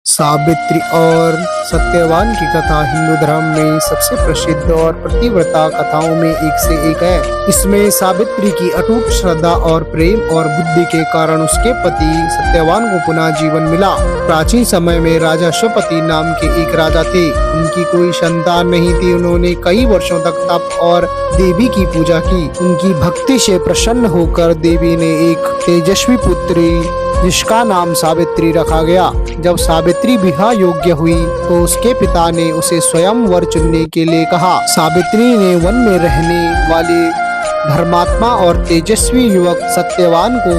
सावित्री और सत्यवान की कथा हिंदू धर्म में सबसे प्रसिद्ध और प्रतिव्रता कथाओं में एक से एक है। इसमें सावित्री की अटूट श्रद्धा और प्रेम और बुद्धि के कारण उसके पति सत्यवान को पुनः जीवन मिला। प्राचीन समय में राजा अश्वपति नाम के एक राजा थे। उनकी कोई संतान नहीं थी। उन्होंने कई वर्षों तक तप और देवी की पूजा की। उनकी भक्ति से प्रसन्न होकर देवी ने एक तेजस्वी पुत्री जिसका नाम सावित्री रखा गया। जब सावित्री विवाह योग्य हुई तो उसके पिता ने उसे स्वयं वर चुनने के लिए कहा। सावित्री ने वन में रहने वाले धर्मात्मा और तेजस्वी युवक सत्यवान को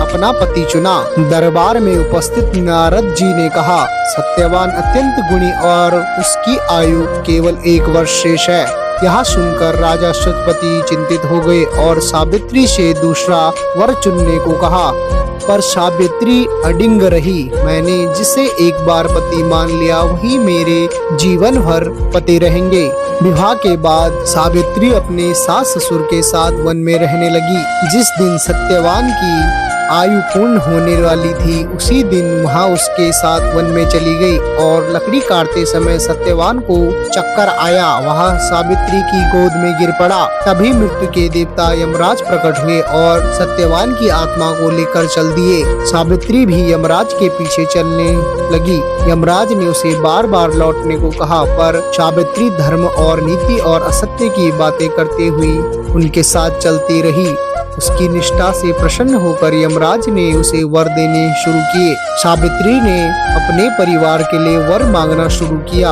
अपना पति चुना। दरबार में उपस्थित नारद जी ने कहा, सत्यवान अत्यंत गुणी और उसकी आयु केवल 1 वर्ष शेष है। यह सुनकर राजा अश्वपति चिंतित हो गए और सावित्री से दूसरा वर चुनने को कहा, पर सावित्री अडिंग रही। मैंने जिसे एक बार पति मान लिया वही मेरे जीवन भर पति रहेंगे। विवाह के बाद सावित्री अपने सास ससुर के साथ वन में रहने लगी। जिस दिन सत्यवान की आयु पूर्ण होने वाली थी उसी दिन वहाँ उसके साथ वन में चली गई और लकड़ी काटते समय सत्यवान को चक्कर आया। वह सावित्री की गोद में गिर पड़ा। तभी मृत्यु के देवता यमराज प्रकट हुए और सत्यवान की आत्मा को लेकर चल दिए। सावित्री भी यमराज के पीछे चलने लगी। यमराज ने उसे बार बार लौटने को कहा, पर सावित्री धर्म और नीति और असत्य की बातें करते हुए उनके साथ चलती रही। उसकी निष्ठा से प्रसन्न होकर यमराज ने उसे वर देने शुरू किए। सावित्री ने अपने परिवार के लिए वर मांगना शुरू किया।